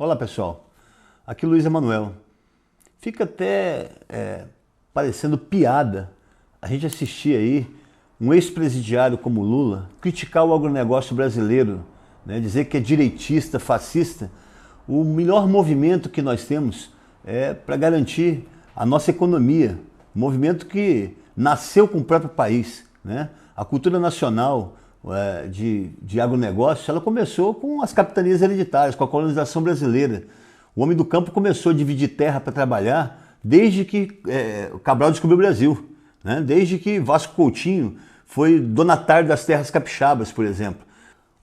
Olá pessoal, aqui Luiz Emanuel. Fica até parecendo piada a gente assistir aí um ex-presidiário como Lula criticar o agronegócio brasileiro, né, dizer que é direitista, fascista. O melhor movimento que nós temos é para garantir a nossa economia, um movimento que nasceu com o próprio país, né? A cultura nacional de agronegócio, ela começou com as capitanias hereditárias, com a colonização brasileira. O homem do campo começou a dividir terra para trabalhar desde que o Cabral descobriu o Brasil, né? Desde que Vasco Coutinho foi donatário das terras capixabas, por exemplo.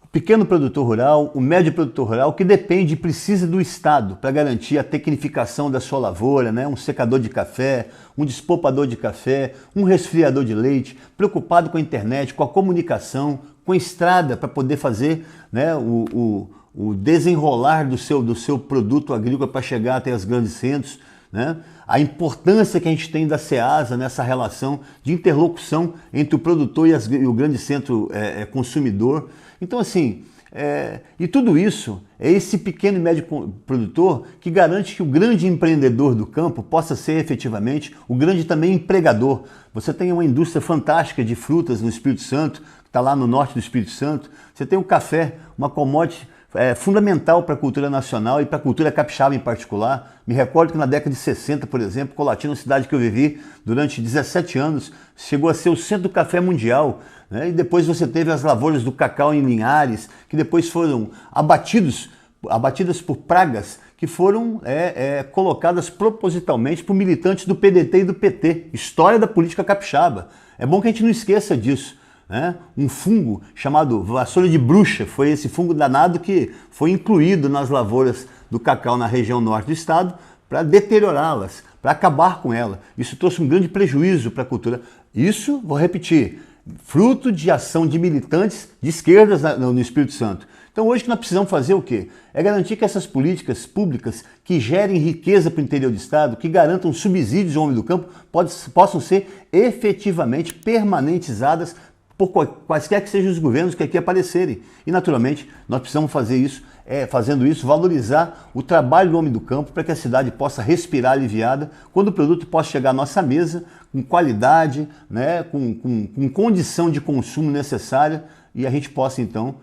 O pequeno produtor rural, o médio produtor rural, que depende e precisa do Estado para garantir a tecnificação da sua lavoura, né? Um secador de café, um despolpador de café, um resfriador de leite, preocupado com a internet, com a comunicação, com a estrada para poder fazer, né, o desenrolar do seu produto agrícola para chegar até os grandes centros, né? A importância que a gente tem da Ceasa nessa relação de interlocução entre o produtor e o grande centro consumidor. Então, assim, e tudo isso é esse pequeno e médio produtor que garante que o grande empreendedor do campo possa ser efetivamente o grande também empregador. Você tem uma indústria fantástica de frutas no Espírito Santo, que está lá no norte do Espírito Santo. Você tem o café, uma commodity fundamental para a cultura nacional e para a cultura capixaba em particular. Me recordo que na década de 60, por exemplo, Colatina, cidade que eu vivi durante 17 anos, chegou a ser o centro do café mundial, né? E depois você teve as lavouras do cacau em Linhares, que depois foram abatidas por pragas que foram colocadas propositalmente por militantes do PDT e do PT. História da política capixaba. É bom que a gente não esqueça disso. Um fungo chamado vassoura de bruxa, foi esse fungo danado que foi incluído nas lavouras do cacau na região norte do estado para deteriorá-las, para acabar com ela. Isso trouxe um grande prejuízo para a cultura. Isso, vou repetir, fruto de ação de militantes de esquerdas no Espírito Santo. Então hoje que nós precisamos fazer o quê? É garantir que essas políticas públicas que gerem riqueza para o interior do estado, que garantam subsídios ao homem do campo, possam ser efetivamente permanentizadas por quaisquer que sejam os governos que aqui aparecerem. E, naturalmente, nós precisamos fazer isso, fazendo isso, valorizar o trabalho do homem do campo para que a cidade possa respirar aliviada, quando o produto possa chegar à nossa mesa com qualidade, né, com condição de consumo necessária e a gente possa, então,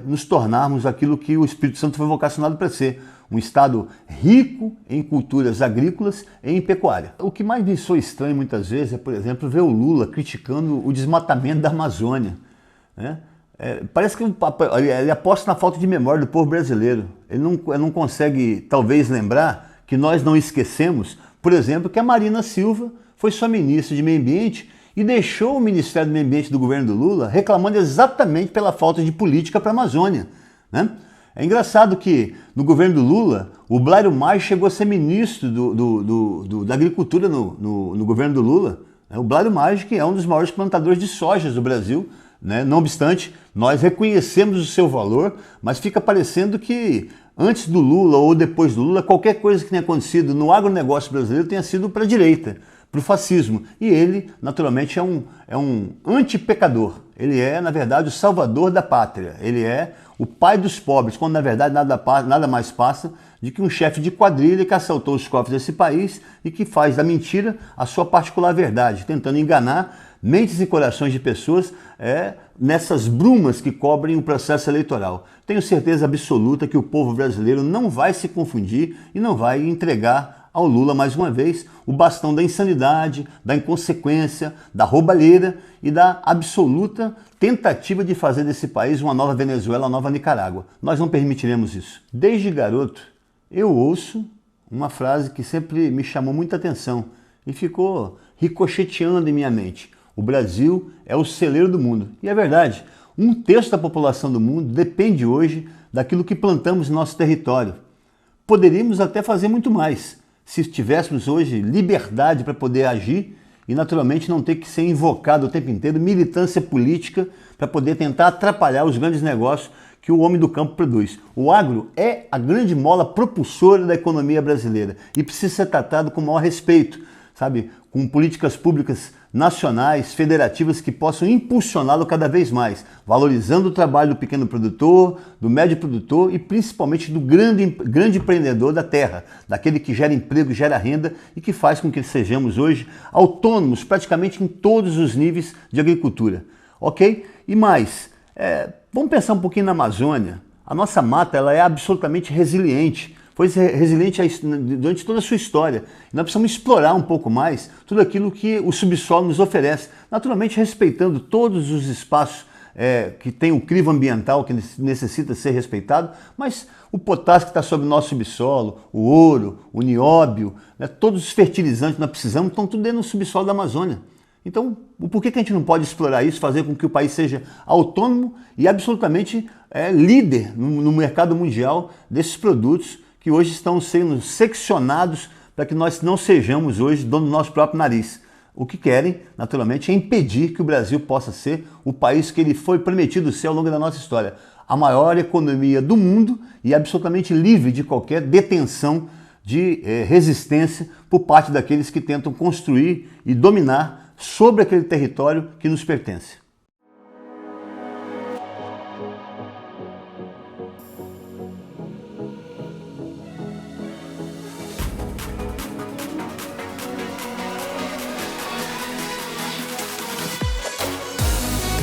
nos tornarmos aquilo que o Espírito Santo foi vocacionado para ser, um estado rico em culturas agrícolas e em pecuária. O que mais me soa estranho muitas vezes é, por exemplo, ver o Lula criticando o desmatamento da Amazônia, né? Parece que ele aposta na falta de memória do povo brasileiro. Ele não consegue, talvez, lembrar que nós não esquecemos, por exemplo, que a Marina Silva foi sua ministra de Meio Ambiente e deixou o Ministério do Meio Ambiente do governo do Lula reclamando exatamente pela falta de política para a Amazônia, né? É engraçado que no governo do Lula, o Blairo Maggi chegou a ser ministro da Agricultura no governo do Lula. O Blairo Maggi, que é um dos maiores plantadores de soja do Brasil, né? Não obstante, nós reconhecemos o seu valor, mas fica parecendo que antes do Lula ou depois do Lula, qualquer coisa que tenha acontecido no agronegócio brasileiro tenha sido para a direita, para o fascismo. E ele, naturalmente, é um antipecador. Ele é, na verdade, o salvador da pátria. Ele é o pai dos pobres, quando, na verdade, nada mais passa de que um chefe de quadrilha que assaltou os cofres desse país e que faz da mentira a sua particular verdade, tentando enganar mentes e corações de pessoas nessas brumas que cobrem o processo eleitoral. Tenho certeza absoluta que o povo brasileiro não vai se confundir e não vai entregar ao Lula, mais uma vez, o bastão da insanidade, da inconsequência, da roubalheira e da absoluta tentativa de fazer desse país uma nova Venezuela, uma nova Nicarágua. Nós não permitiremos isso. Desde garoto, eu ouço uma frase que sempre me chamou muita atenção e ficou ricocheteando em minha mente. O Brasil é o celeiro do mundo. E é verdade, 1/3 da população do mundo depende hoje daquilo que plantamos no nosso território. Poderíamos até fazer muito mais, se tivéssemos hoje liberdade para poder agir e naturalmente não ter que ser invocado o tempo inteiro militância política para poder tentar atrapalhar os grandes negócios que o homem do campo produz. O agro é a grande mola propulsora da economia brasileira e precisa ser tratado com o maior respeito. sabe, com políticas públicas nacionais, federativas que possam impulsioná-lo cada vez mais, valorizando o trabalho do pequeno produtor, do médio produtor e principalmente do grande empreendedor da terra, daquele que gera emprego, gera renda e que faz com que sejamos hoje autônomos praticamente em todos os níveis de agricultura, ok? E mais, vamos pensar um pouquinho na Amazônia. A nossa mata ela é absolutamente resiliente, foi resiliente durante toda a sua história. Nós precisamos explorar um pouco mais tudo aquilo que o subsolo nos oferece, naturalmente respeitando todos os espaços que tem o crivo ambiental que necessita ser respeitado, mas o potássio que está sobre o nosso subsolo, o ouro, o nióbio, né, todos os fertilizantes que nós precisamos estão tudo dentro do subsolo da Amazônia. Então, por que a gente não pode explorar isso, fazer com que o país seja autônomo e absolutamente líder no mercado mundial desses produtos que hoje estão sendo seccionados para que nós não sejamos hoje dono do nosso próprio nariz. O que querem, naturalmente, é impedir que o Brasil possa ser o país que ele foi prometido ser ao longo da nossa história. A maior economia do mundo e absolutamente livre de qualquer detenção de resistência por parte daqueles que tentam construir e dominar sobre aquele território que nos pertence.